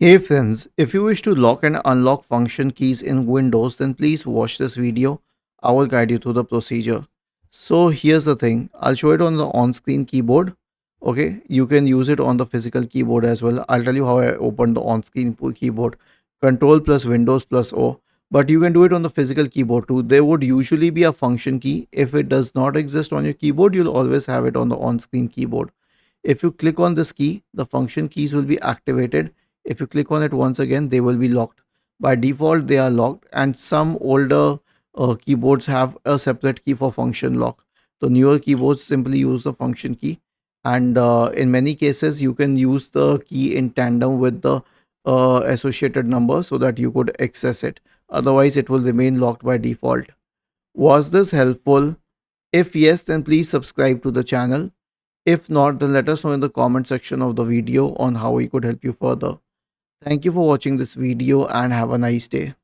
Hey friends, if you wish to lock and unlock function keys in Windows, then please watch this video. I will guide you through the procedure. So here's the thing, I'll show it on the on-screen keyboard. Okay, you can use it on the physical keyboard as well. I'll tell you how I opened the on-screen keyboard. Control plus Windows plus O. But you can do it on the physical keyboard too. There would usually be a function key. If it does not exist on your keyboard, you'll always have it on the on-screen keyboard. If you click on this key, the function keys will be activated. If you click on it once again, they will be locked. By default, they are locked, and some older keyboards have a separate key for function lock. The newer keyboards simply use the function key, and in many cases, you can use the key in tandem with the associated number so that you could access it. Otherwise, it will remain locked by default. Was this helpful? If yes, then please subscribe to the channel. If not, then let us know in the comment section of the video on how we could help you further. Thank you for watching this video and have a nice day.